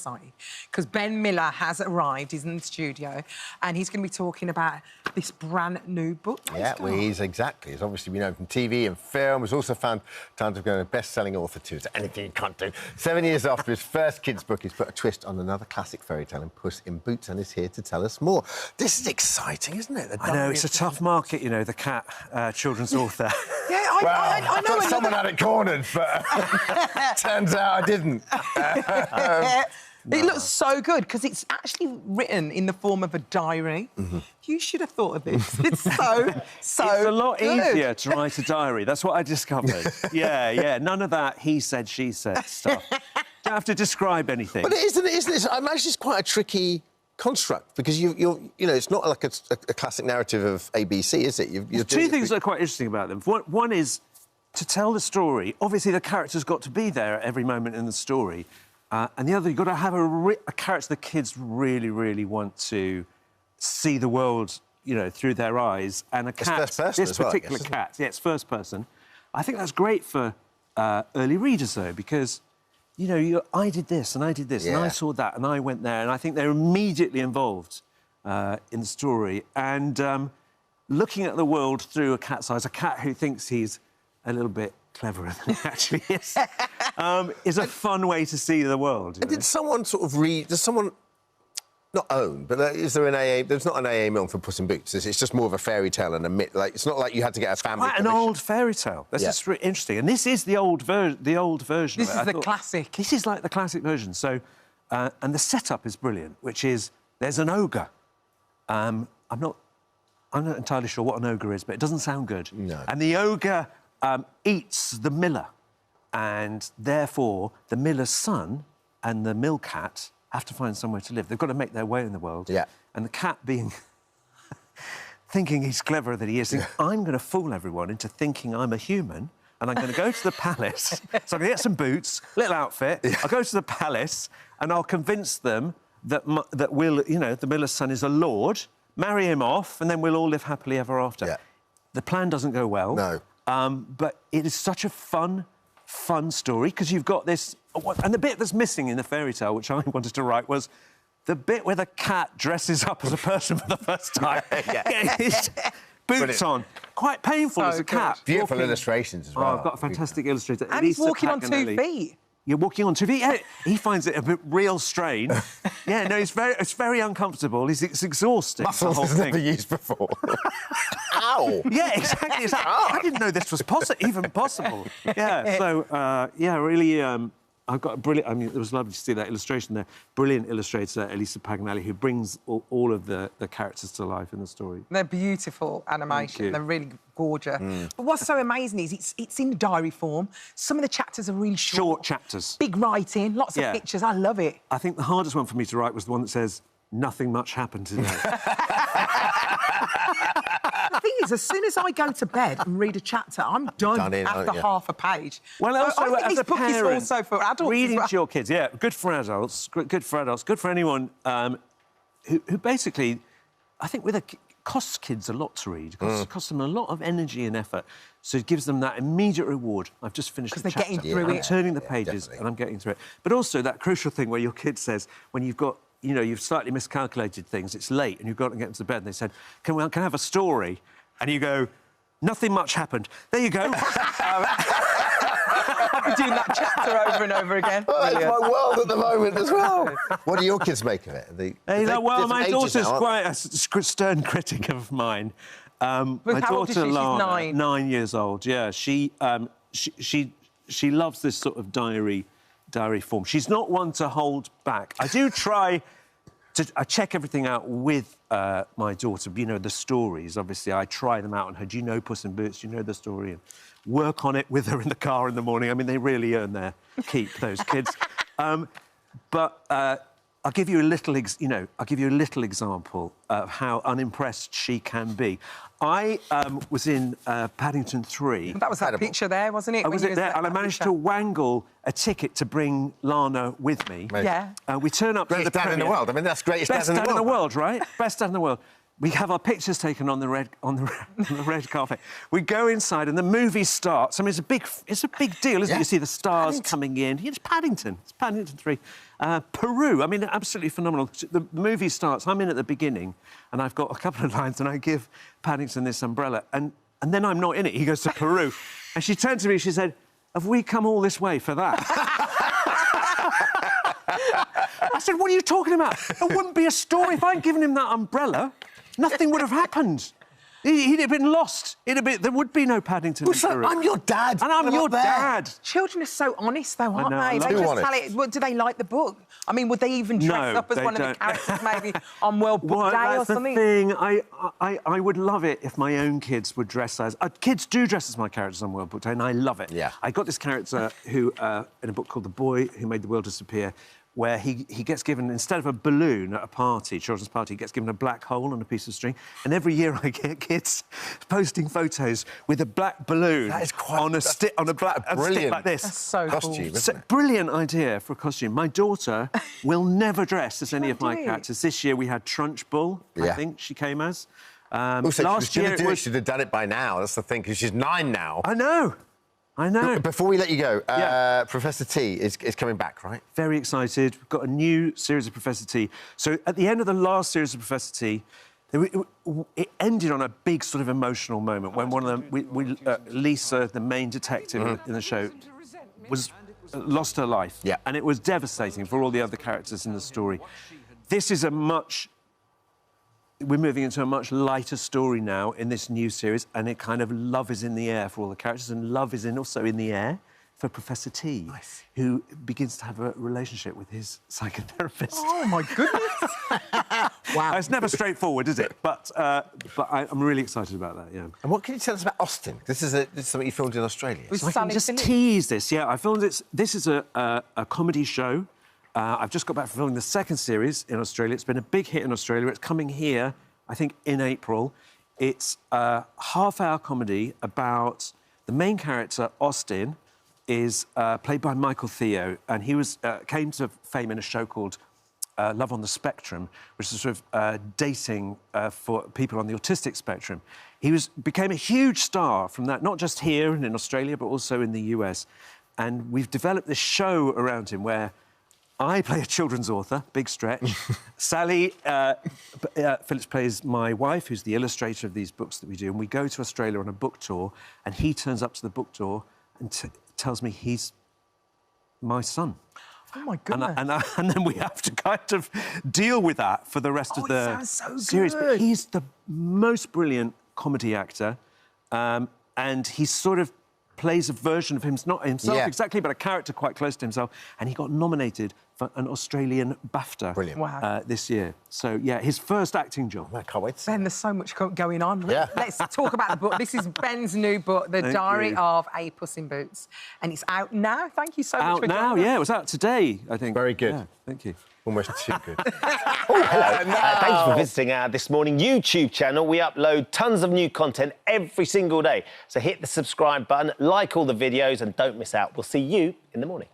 excited because Ben Miller has arrived. He's in the studio and he's going to be talking about this brand new book. Yeah, well, he's obviously been known from TV and film. He's also found time to go a best-selling author too. So anything you can't do. 7 years after his first kids' book, he's put a twist on another classic fairy tale in Puss in Boots and is here to tell us more. This is exciting, isn't it? I know, it's a tough market, you know, the cat children's author. Yeah, I know. Someone had it cornered, but turns out I didn't. It looks so good because it's actually written in the form of a diary. You should have thought of this. It's so It's a lot good. easier to write a diary. That's what I discovered. Yeah. None of that he said, she said stuff. Don't have to describe anything. But isn't it? I imagine it's quite a tricky construct because you know, it's not like a classic narrative of ABC, is it? There's two things that are quite interesting about them. One is to tell the story. Obviously, the character's got to be there at every moment in the story. And the other, you've got to have a character the kids really, really want to see the world, you know, through their eyes. And a cat, first person this as well, particular cat, yeah, it's first person. I think that's great for early readers, though, because, you know, I did this and I did this and I saw that and I went there, and I think they're immediately involved in the story. And looking at the world through a cat's eyes, a cat who thinks he's a little bit cleverer than he actually is a fun way to see the world. And did someone sort of read... Does someone not own, but is there an AA... There's not an AA film for Puss in Boots. It's just more of a fairy tale and a myth. Like, it's not like you had to get a family Quite an old fairy tale. That's just really interesting. And this is the old version. This is the classic. This is like the classic version. So, and the setup is brilliant, which is there's an ogre. I'm not entirely sure what an ogre is, but it doesn't sound good. No. And the ogre eats the miller, and therefore the miller's son and the mill cat have to find somewhere to live. They've got to make their way in the world. Yeah. And the cat, being thinking he's cleverer than he is, thinks, I'm going to fool everyone into thinking I'm a human, and I'm going to go to the palace. So I'm going to get some boots, little outfit. I'll go to the palace, and I'll convince them that the miller's son is a lord, marry him off, and then we'll all live happily ever after. Yeah. The plan doesn't go well. No. But it is such a fun story, because you've got this... And the bit that's missing in the fairy tale, which I wanted to write, was the bit where the cat dresses up as a person for the first time. Getting his boots on. Quite painful as a cat. Beautiful illustrations as well. Oh, I've got a fantastic illustrator. And he's walking on 2 feet. You're walking on 2 feet. Yeah, he finds it a bit real strain. Yeah, no, it's very uncomfortable. It's exhausting. Muscles he's never used before. Ow! Yeah, exactly. I didn't know this was even possible. Yeah, so, really... I've got a brilliant... I mean, it was lovely to see that illustration there. Brilliant illustrator, Elisa Paganelli, who brings all of the characters to life in the story. They're beautiful animation. They're really gorgeous. But what's so amazing is it's in diary form. Some of the chapters are really short. Short chapters. Big writing, lots of pictures. I love it. I think the hardest one for me to write was the one that says, nothing much happened today. The thing is, as soon as I go to bed and read a chapter, I'm done after half a page. Well, also, I think this book is also for adults. Reading as well. to your kids, yeah, good for adults, good for anyone who basically, I think costs kids a lot to read. It costs them a lot of energy and effort, so it gives them that immediate reward. I've just finished the chapter. Because they're getting through it. I'm turning the pages and I'm getting through it. But also that crucial thing where your kid says, when you've got... You know, you've slightly miscalculated things, it's late, and you've got to get them to bed, and they said, can I have a story? And you go, nothing much happened. There you go. I'll be doing that chapter over and over again. Oh, that's my world at the moment as well. What do your kids make of it? Well, my daughter's quite a stern critic of mine. My daughter, Lana, she's 9 years old, yeah. She loves this sort of diary form. She's not one to hold back. I do try to... I check everything out with my daughter, you know, the stories. Obviously, I try them out on her. Do you know Puss in Boots? Do you know the story? And work on it with her in the car in the morning. I mean, they really earn their keep, those kids. But I'll give you a little, example of how unimpressed she can be. I was in Paddington 3. That was that picture there, wasn't it? I was there, and I managed to wangle a ticket to bring Lana with me. Yeah. We turn up to the premiere. Greatest dad in the world. I mean, that's greatest dad in the world. Best dad in the world, right? Best dad in the world. We have our pictures taken on the red carpet. We go inside and the movie starts. I mean, it's a big deal, isn't it? You see the stars coming in. It's Paddington. It's Paddington 3. Peru. I mean, absolutely phenomenal. The movie starts. I'm in at the beginning, and I've got a couple of lines, and I give Paddington this umbrella, and then I'm not in it. He goes to Peru, and she turned to me. She said, "Have we come all this way for that?" I said, "What are you talking about? It wouldn't be a story if I'd given him that umbrella. Nothing would have happened. He'd have been lost. There would be no Paddington. Also, I'm your dad. And I'm your dad. Children are so honest, though, aren't they? They just tell it. Well, do they like the book? I mean, would they even dress up as one of the characters, maybe on World Book Day or something? That's the thing. I would love it if my own kids would dress as... kids do dress as my characters on World Book Day, and I love it. Yeah. I got this character who, in a book called The Boy Who Made the World Disappear, where he gets given, instead of a balloon at a party, children's party, he gets given a black hole on a piece of string. And every year I get kids posting photos with a black balloon on a stick like this. That's so costume, cool. So, brilliant idea for a costume. My daughter will never dress as any of my characters. This year we had Trunchbull, I think she came as. Also, last year she should have done it by now. That's the thing, because she's 9 now. I know. Before we let you go, Professor T is coming back, right? Very excited. We've got a new series of Professor T. So at the end of the last series of Professor T, it ended on a big sort of emotional moment when one of them, Lisa, the main detective in the show, lost her life. Yeah. And it was devastating for all the other characters in the story. This is we're moving into a much lighter story now in this new series, and it kind of love is in the air for all the characters, and love is also in the air for Professor T, who begins to have a relationship with his psychotherapist. Oh, my goodness. Wow. It's never straightforward, is it? But I'm really excited about that, yeah. And what can you tell us about Austin? This is something you filmed in Australia. With so I can just tease this. Yeah, I filmed it. This is a comedy show. I've just got back from filming the second series in Australia. It's been a big hit in Australia. It's coming here, I think, in April. It's a half-hour comedy about the main character, Austin, is played by Michael Theo, and he came to fame in a show called Love on the Spectrum, which is sort of dating for people on the autistic spectrum. He became a huge star from that, not just here and in Australia, but also in the US. And we've developed this show around him where I play a children's author, big stretch. Sally Phillips plays my wife, who's the illustrator of these books that we do, and we go to Australia on a book tour, and he turns up to the book tour and tells me he's my son. Oh, my goodness. And then we have to kind of deal with that for the rest of the series. But he's the most brilliant comedy actor, and he sort of plays a version of him, not himself exactly, but a character quite close to himself. And he got nominated for an Australian BAFTA this year. So, yeah, his first acting job. I can't wait. Ben, there's so much going on. Yeah. Let's talk about the book. This is Ben's new book, The Diary of a Puss in Boots. And it's out now. Thank you so much for joining us. Out now, yeah. It was out today, I think. Very good. Yeah, thank you. Almost too good. Oh, hello. Thanks for visiting our This Morning YouTube channel. We upload tons of new content every single day. So hit the subscribe button, like all the videos, and don't miss out. We'll see you in the morning.